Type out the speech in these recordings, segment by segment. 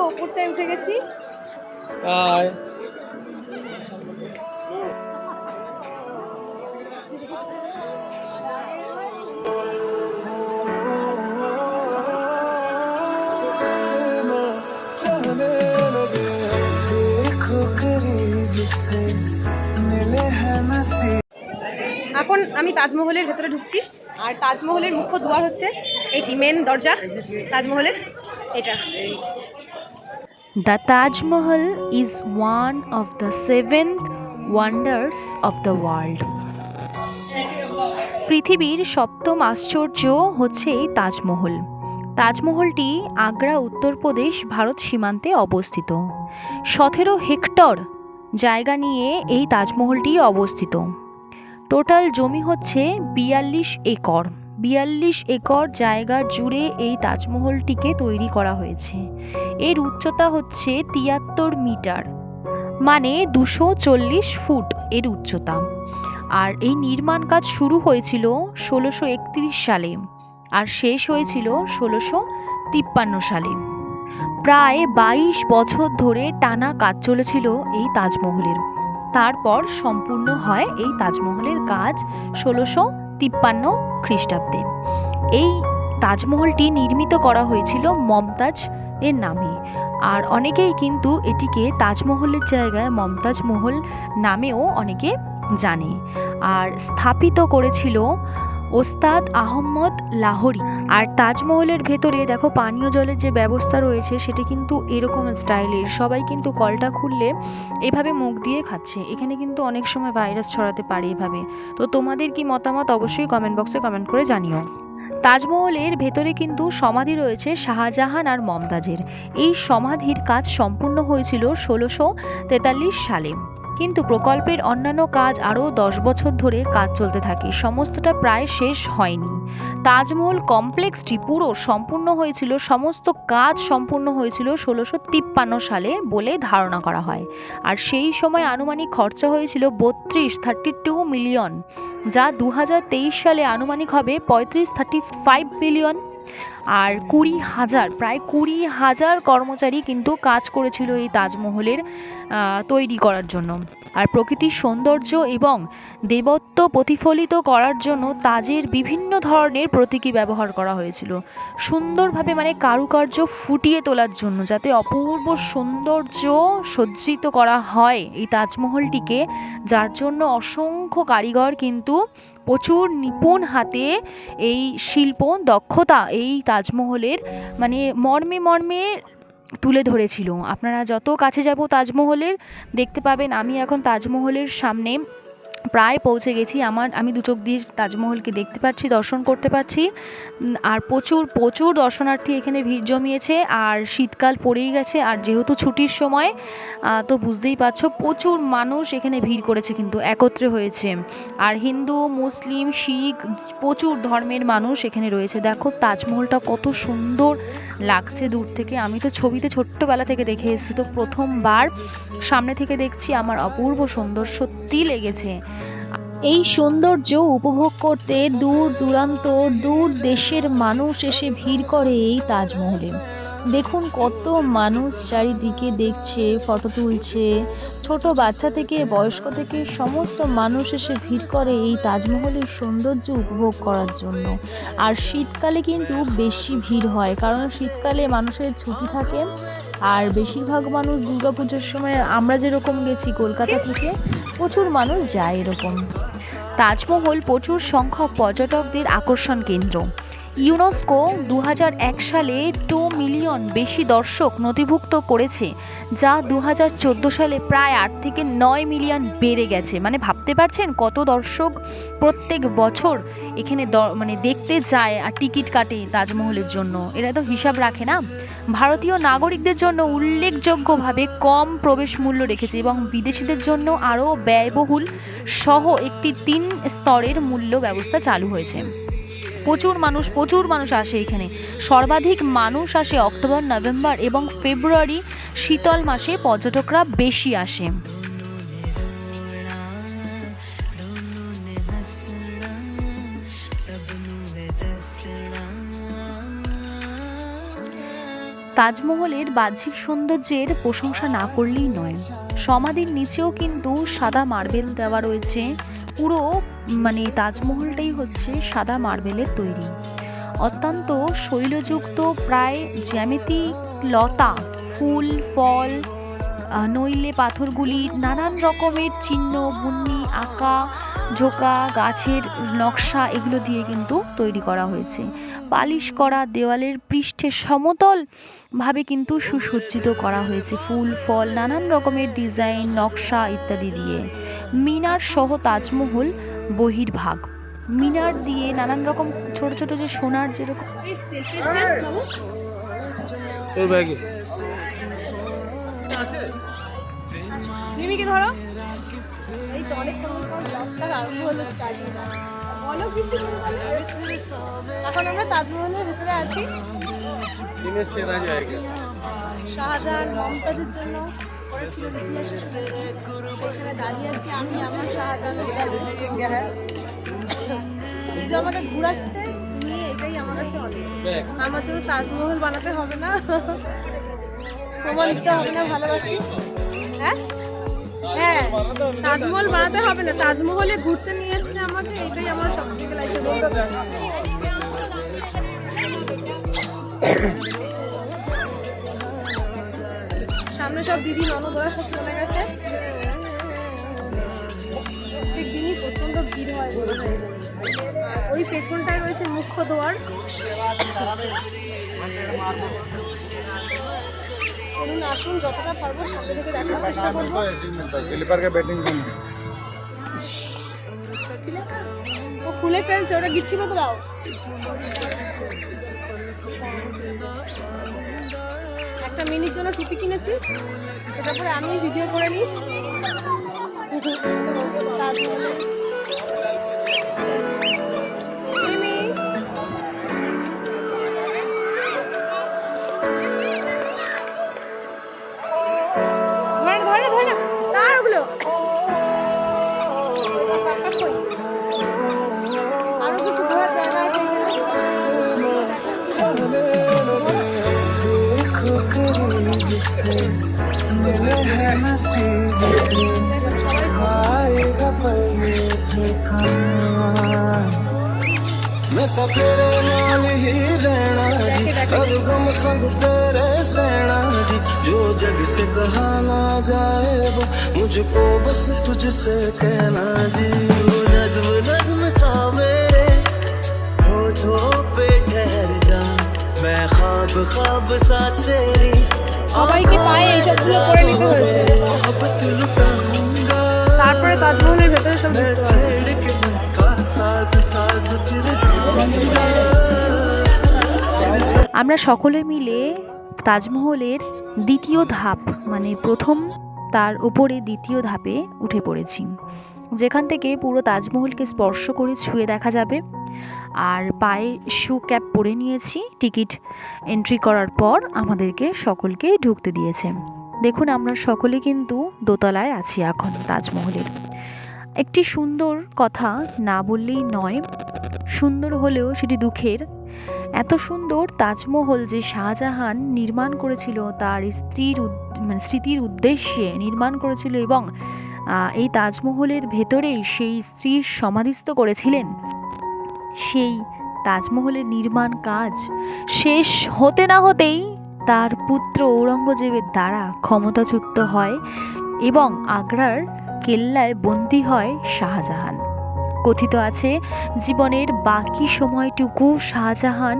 ওপরটায় উঠে গেছি। এখন আমি তাজমহলের ভেতরে ঢুকছি, আর তাজমহলের মুখ্য দুয়ার হচ্ছে এটি, মেন দরজা তাজমহলের এটা। The Taj Mahal is one of the 7 wonders of the world. পৃথিবীর সপ্তম আশ্চর্য হচ্ছে এই তাজমহল। তাজমহলটি আগ্রা, উত্তরপ্রদেশ, ভারত সীমান্তে অবস্থিত। 17 হেক্টর জায়গা নিয়ে এই তাজমহলটি অবস্থিত। টোটাল জমি হচ্ছে 42 একর। 42 একর জায়গা জুড়ে এই তাজমহলটিকে তৈরি করা হয়েছে। এর উচ্চতা হচ্ছে 73 মিটার, মানে 240 ফুট এর উচ্চতা। আর এই নির্মাণ কাজ শুরু হয়েছিল 1631 সালে আর শেষ হয়েছিল 1653 সালে। প্রায় 22 বছর ধরে টানা কাজ চলেছিল এই তাজমহলের। তারপর সম্পূর্ণ হয় এই তাজমহলের কাজ 1653 খ্রিস্টাব্দে। এই তাজমহলটি নির্মিত করা হয়েছিল মমতাজ এর নামে, আর অনেকেই কিন্তু এটিকে তাজমহলের জায়গায় মমতাজ মহল নামেও অনেকে জানে। আর স্থাপিত করেছিল ওস্তাদ আহমদ লাহোরি। আর তাজমহলের ভেতরে দেখো পানীয় জলের যে ব্যবস্থা রয়েছে সেটা কিন্তু এরকম স্টাইলের। সবাই কিন্তু কলটা খুললে এভাবে মুখ দিয়ে খাচ্ছে। এখানে কিন্তু অনেক সময় ভাইরাস ছড়াতে পারে এভাবে। তো তোমাদের কি মতামত অবশ্যই কমেন্ট বক্সে কমেন্ট করে জানিও। তাজমহলের ভেতরে কিন্তু সমাধি রয়েছে শাহজাহান আর মমতাজের। এই সমাধির কাজ সম্পূর্ণ হয়েছিল 1643 সালে, কিন্তু প্রকল্পের অন্যান্য কাজ আরও 10 বছর ধরে কাজ চলতে থাকে। সমস্তটা প্রায় শেষ হয়নি। তাজমহল কমপ্লেক্সটি পুরো সম্পূর্ণ হয়েছিল, সমস্ত কাজ সম্পূর্ণ হয়েছিল 1653 সালে বলে ধারণা করা হয়। আর সেই সময় আনুমানিক খরচা হয়েছিল 32 মিলিয়ন, যা 2023 সালে আনুমানিক হবে 35 বিলিয়ন। আর 20,000 প্রায় 20,000 কর্মচারী কিন্তু কাজ করেছিল এই তাজমহলের তৈরি করার জন্য। আর প্রকৃতির সৌন্দর্য এবং দেবত্ব প্রতিফলিত করার জন্য তাজের বিভিন্ন ধরনের প্রতীকী ব্যবহার করা হয়েছিল সুন্দরভাবে, মানে কারুকার্য ফুটিয়ে তোলার জন্য, যাতে অপূর্ব সৌন্দর্য সজ্জিত করা হয় এই তাজমহলটিকে। যার জন্য অসংখ্য কারিগর কিন্তু প্রচুর নিপুণ হাতে এই শিল্প দক্ষতা এই তাজমহলের মানে মর্মে মর্মে তুলে ধরেছিল। আপনারা যত কাছে যাব তাজমহলের দেখতে পাবেন। আমি এখন তাজমহলের সামনে প্রায় পৌঁছে গেছি। আমি দু চোখ দিয়ে তাজমহলকে দেখতে পাচ্ছি, দর্শন করতে পারছি। আর প্রচুর প্রচুর দর্শনার্থী এখানে ভিড় জমিয়েছে। আর শীতকাল পড়েই গেছে, আর যেহেতু ছুটির সময় তো বুঝতেই পারছো প্রচুর মানুষ এখানে ভিড় করেছে, কিন্তু একত্রে হয়েছে। আর হিন্দু, মুসলিম, শিখ প্রচুর ধর্মের মানুষ এখানে রয়েছে। দেখো তাজমহলটা কত সুন্দর লাগছে দূর থেকে। আমি তো ছবিতে ছোট্টবেলা থেকে দেখে এসেছি, তো প্রথমবার সামনে থেকে দেখছি, আমার অপূর্ব সুন্দর সত্যি লেগেছে। এই সৌন্দর্য উপভোগ করতে দূর দূরান্ত দূর দেশের মানুষ এসে ভিড় করে এই তাজমহলে। দেখুন কত মানুষ চারিদিকে দেখছে, ফটো তুলছে। ছোট বাচ্চা থেকে বয়স্ক থেকে সমস্ত মানুষ এসে ভিড় করে এই তাজমহলের সৌন্দর্য উপভোগ করার জন্য। আর শীতকালে কিন্তু বেশি ভিড় হয়, কারণ শীতকালে মানুষের ছুটি থাকে। আর বেশিরভাগ মানুষ দুর্গাপুজোর সময়, আমরা যেরকম গেছি কলকাতা থেকে, প্রচুর মানুষ যায় এরকম। তাজমহল প্রচুর সংখ্যক পর্যটকদের আকর্ষণ কেন্দ্র। ইউনেস্কো 2001 সালে 2 মিলিয়ন বেশি দর্শক নথিভুক্ত করেছে, যা 2014 সালে প্রায় 8 থেকে 9 মিলিয়ন বেড়ে গেছে। মানে ভাবতে পারছেন কত দর্শক প্রত্যেক বছর এখানে মানে দেখতে যায় আর টিকিট কাটে তাজমহলের জন্য। এরা তো হিসাব রাখে না। ভারতীয় নাগরিকদের জন্য উল্লেখযোগ্যভাবে কম প্রবেশ মূল্য রেখেছে এবং বিদেশিদের জন্য আরও ব্যয়বহুল সহ একটি 3 স্তরের মূল্য ব্যবস্থা চালু হয়েছে। প্রচুর মানুষ আসে এখানে। সর্বাধিক মানুষ আসে অক্টোবর, নভেম্বর এবং ফেব্রুয়ারি, শীতল মাসে পর্যটকরা বেশি আসে। তাজমহলের বাহ্যিক সৌন্দর্যের প্রশংসা না করলেই নয়। সমাধির নিচেও কিন্তু সাদা মার্বেল দেওয়া রয়েছে। পুরো তাজমহলটাই হচ্ছে সাদা মার্বেলের তৈরি। অত্যন্ত শৈলযুক্ত প্রায় জ্যামিতিক লতা, ফুল, ফল, নইলে পাথরগুলি, নানান রকমের চিহ্ন, বুননি, আঁকা ঝোঁকা, গাছের নকশা, এগুলো দিয়ে কিন্তু তৈরি করা হয়েছে। পালিশ করা দেওয়ালের পৃষ্ঠে সমতলভাবে কিন্তু সুসজ্জিত করা হয়েছে ফুল, ফল, নানান রকমের ডিজাইন, নকশা ইত্যাদি দিয়ে। মিনার সহ তাজমহল বহির্ভাগ, মিনার দিয়ে নানান রকম ছোট ছোট যে সোনার যেরকম মিমিকে ধরো। এই তো অনেক আরম্ভ হলো স্টার্টিংটা। বলো কিছু। এখন আমরা তাজমহলের ভিতরে আছি। শাহজাহান মমতাজের জন্য করেছিল, ইতিহাসে শুনেছি। সেখানে দাঁড়িয়ে আছি আমি, আমার শাহজাহানের এই যে আমাকে ঘুরাচ্ছে নিয়ে, এটাই আমার কাছে অনেক। আমার জন্য তাজমহল বানাতে হবে না, প্রমাণ দিতে হবে না ভালোবাসি। হ্যাঁ হ্যাঁ, তাজমহল বানাতে হবে না, তাজমহলে ঘুরতে নিয়ে এসছে আমাকে, এটাই আমার সব থেকে লাইফে। সামনে সব দিদি ননদরা সব চলে গেছে। প্রত্যেক দিনই প্রচন্ড ভিড় হয়। ওই পেছনটায় রয়েছে মুখ্য দ্বার। চলুন আসুন, যতটা পারবো সামনে থেকে দেখার চেষ্টা করবো। ও খুলে ফেলছে, ওটা গিচ্ছি মতো দাও। একটা মিনির জন্য টুপি কিনেছি, সেটা পরে আমি ভিডিও করে নিই। আরো কিছু ঘোরার জায়গা আছে। मैं तो तेरे नाल ही रहना जी, हर गम संग तेरे सहना जी। जो जग से कहा ना जाए वो मुझको बस तुझसे कहना जी। वो नज्म नज्म सा मेरे होठों पे ठहर जा, मैं ख्वाब ख्वाब सा तेरी সবাইকে পায়ে এইসবগুলো করে নিতে হয়েছে। তারপরে তাজমহলের ভেতরে সব আমরা সকলে মিলে তাজমহলের দ্বিতীয় ধাপ প্রথম তার উপরে দ্বিতীয় ধাপে উঠে পড়েছি, যেখান থেকে পুরো তাজমহলকে স্পর্শ করে ছুঁয়ে দেখা যাবে। আর পায়ে শু ক্যাপ পরে নিয়েছি। টিকিট এন্ট্রি করার পর আমাদেরকে সকলকে ঢুকতে দিয়েছে। দেখুন আমরা সকলে কিন্তু দোতলায় আছি এখন তাজমহলের। একটি সুন্দর কথা না বললেই নয়, সুন্দর হলেও সেটি দুঃখের। এত সুন্দর তাজমহল যে শাহজাহান নির্মাণ করেছিল তার স্মৃতির উদ্দেশ্যে নির্মাণ করেছিল, এবং এই তাজমহলের ভেতরেই সেই স্ত্রীর সমাধিস্থ করেছিলেন। সেই তাজমহলের নির্মাণ কাজ শেষ হতে না হতেই তার পুত্র ঔরঙ্গজেবের দ্বারা ক্ষমতাচ্যুত হয় এবং আগ্রার কেল্লায় বন্দী হয় শাহজাহান। কথিত আছে জীবনের বাকি সময়টুকু শাহজাহান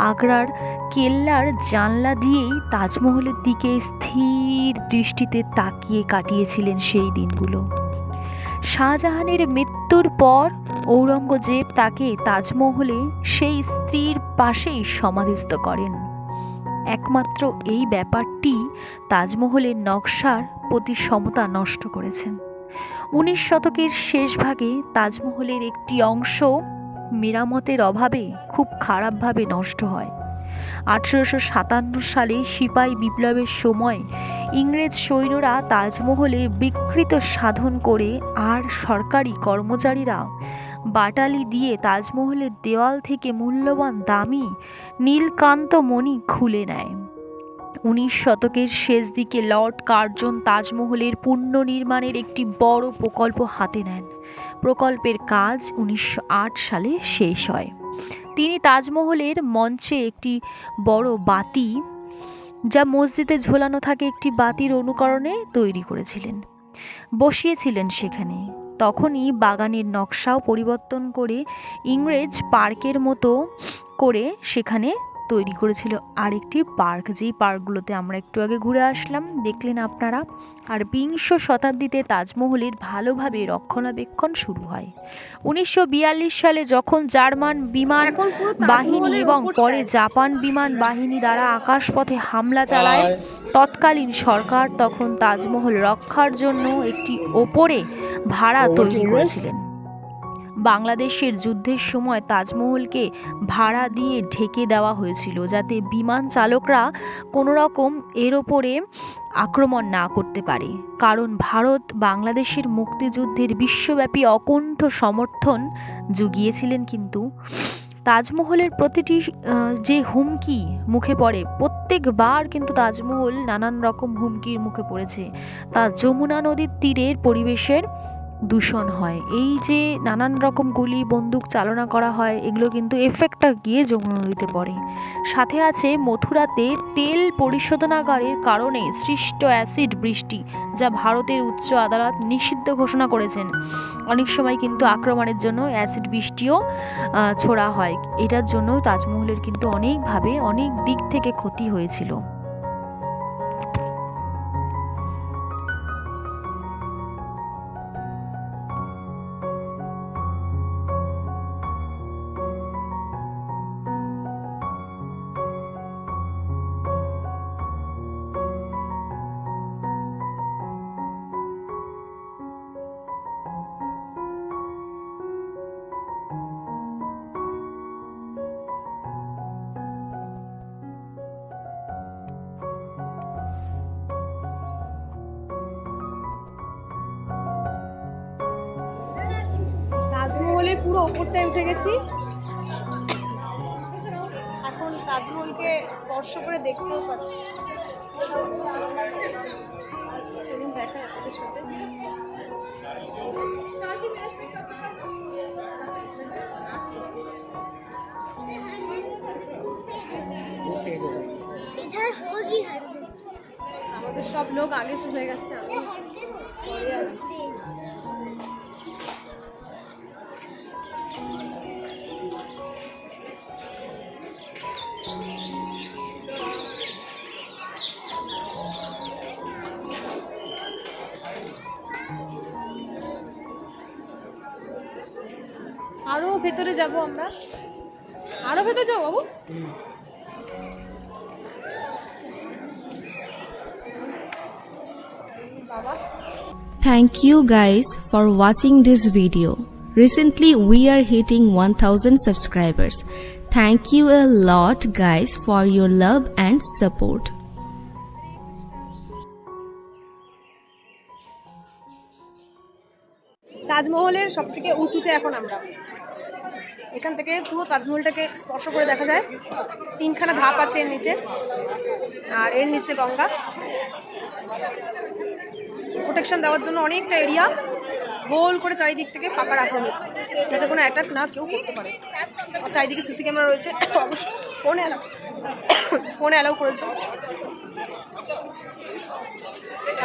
আগ্রার কেল্লার জানলা দিয়েই তাজমহলের দিকে স্থির দৃষ্টিতে তাকিয়ে কাটিয়েছিলেন সেই দিনগুলো। শাহজাহানের মৃত্যুর পর ঔরঙ্গজেব তাকে তাজমহলে সেই স্ত্রীর পাশেই সমাধিস্থ করেন। একমাত্র এই ব্যাপারটি তাজমহলের নকশার প্রতি সমতা নষ্ট করেছে। 19 শতকের শেষ ভাগে তাজমহলের একটি অংশ মেরামতের অভাবে খুব খারাপভাবে নষ্ট হয়। 1857 সালে সিপাহী বিপ্লবের সময় ইংরেজ সৈন্যরা তাজমহলে বিকৃত সাধন করে আর সরকারি কর্মচারীরা বাটালি দিয়ে তাজমহলের দেওয়াল থেকে মূল্যবান দামি নীলকান্ত মণি খুলে নেয়। 19 শতকের শেষ দিকে লর্ড কার্জন তাজমহলের পুনর্নির্মাণের একটি বড় প্রকল্প হাতে নেন। প্রকল্পের কাজ 1908 সালে শেষ হয়। তিনি তাজমহলের মঞ্চে একটি বড় বাতি, যা মসজিদে ঝোলানো থাকে একটি বাতির অনুকরণে তৈরি করেছিলেন, বসিয়েছিলেন সেখানে। তখনই বাগানের নকশাও পরিবর্তন করে ইংরেজ পার্কের মতো করে সেখানে তৈরি করেছিল আরেকটি পার্ক, যেই পার্কগুলোতে আমরা একটু আগে ঘুরে আসলাম, দেখলেন আপনারা। আর 20 শতাব্দীতে তাজমহলের ভালোভাবে রক্ষণাবেক্ষণ শুরু হয়। 1942 সালে যখন জার্মান বিমান বাহিনী এবং পরে জাপান বিমান বাহিনী দ্বারা আকাশপথে হামলা চালায়, তৎকালীন সরকার তখন তাজমহল রক্ষার জন্য একটি ওপরে ভাড়া তৈরি করেছিলেন। বাংলাদেশের যুদ্ধের সময় তাজমহলকে ভাড়া দিয়ে ঢেকে দেওয়া হয়েছিল, যাতে বিমান চালকরা কোনো রকম এর ওপরে আক্রমণ না করতে পারে। কারণ ভারত বাংলাদেশের মুক্তিযুদ্ধের বিশ্বব্যাপী অকুণ্ঠ সমর্থন জুগিয়েছিলেন। কিন্তু তাজমহলের প্রতিটি যে হুমকি মুখে পড়ে, প্রত্যেকবার কিন্তু তাজমহল নানান রকম হুমকির মুখে পড়েছে। তা যমুনা নদীর তীরের পরিবেশের দূষণ হয়, এই যে নানান রকম গুলি বন্দুক চালনা করা হয়, এগুলো কিন্তু এফেক্টটা গিয়ে যমুনা নদীতে পড়ে। সাথে আছে মথুরাতে তেল পরিশোধনাগারের কারণে সৃষ্ট অ্যাসিড বৃষ্টি, যা ভারতের উচ্চ আদালত নিষিদ্ধ ঘোষণা করেছেন। অনেক সময় কিন্তু আক্রমণের জন্য অ্যাসিড বৃষ্টিও ছোড়া হয়। এটার জন্য তাজমহলের কিন্তু অনেকভাবে অনেক দিক থেকে ক্ষতি হয়েছিল। তাজমহলের পুরো ওপরটায় উঠে গেছি, এখন তাজমহলকে স্পর্শ করে দেখতেও পাচ্ছি। চলুন দেখা আপনাদের সাথে। আমাদের সব লোক আগে চলে গেছে, আমি পরে আছি। আরো ভেতরে যাব আমরা, আরো ভেতরে যাবো বাবু। বাবা, Thank you guys for watching this video. Recently we are hitting 1000 subscribers. Thank you a lot guys for your love and support. তাজমহলের সবথেকে উঁচুতে এখন আমরা, এখান থেকে পুরো তাজমহলটাকে স্পর্শ করে দেখা যায়। 3খানা ধাপ আছে এর নিচে, আর এর নিচে গঙ্গা। প্রোটেকশন দেওয়ার জন্য অনেকটা এরিয়া গোল করে চারিদিক থেকে ফাঁকা রাখা হয়েছে, যাতে কোনো অ্যাটাক না কেউ করতে পারে। আর চারিদিকে সিসি ক্যামেরা রয়েছে, অবশ্যই ফোনে অ্যালাউ করেছে।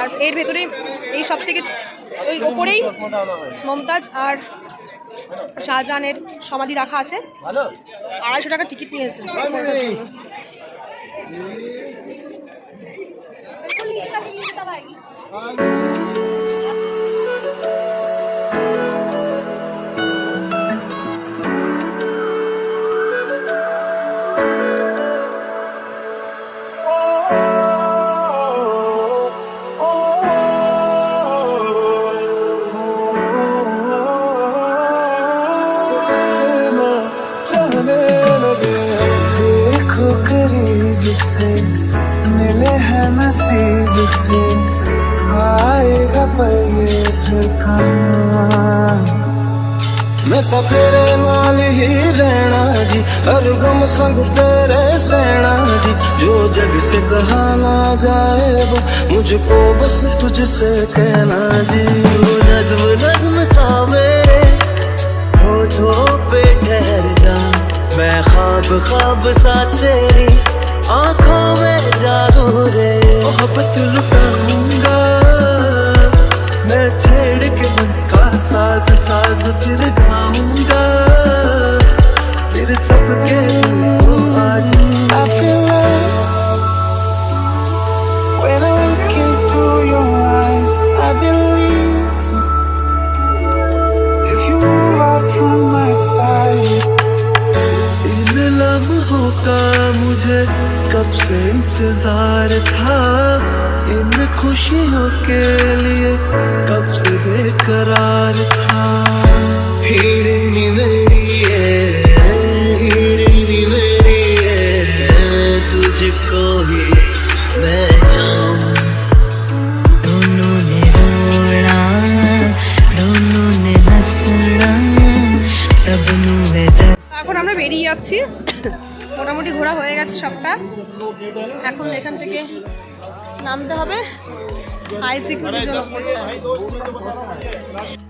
আর এর ভেতরে এই সব থেকে ওই ওপরেই মমতাজ আর শাহজাহানের সমাধি রাখা আছে। 250 টাকা টিকিট নিয়েছে। देखो करीब से मिले हैं नसीब से आएगा पल ये फिर कहाँ मैं तो तेरे नाल ही रहना जी हर गम संग तेरे सहना जी, जो जग से कहा ना जाए वो मुझको बस तुझसे कहना जी। वो नज्म नज्म सा मेरे होठों पे ठहर जा, मैं ख्वाब ख्वाब सा तेरी आंखों में जागू रे। मोहब्बत लुटाऊंगा मैं छेड़ के मन का साज साज, फिर गाऊंगा फिर सबके दिल को आज। I feel love when I look into your eyes. I believe if you move out from my side. इन लम्हों का मुझे कब से इंतजार था, इन खुशियों के लिए कब से बेकरार था। हीरे मेरी है, हीरे मेरी है, तुझको ही मैं चाहूं। दोनों ने रोना, दोनों ने हंसना, सबनों में এখন আমরা বেরিয়ে যাচ্ছি, মোটামুটি ঘোরা হয়ে গেছে সবটা। এখন এখান থেকে নামতে হবে, হাই সিকিউরিটির জন্য পড়তে হবে।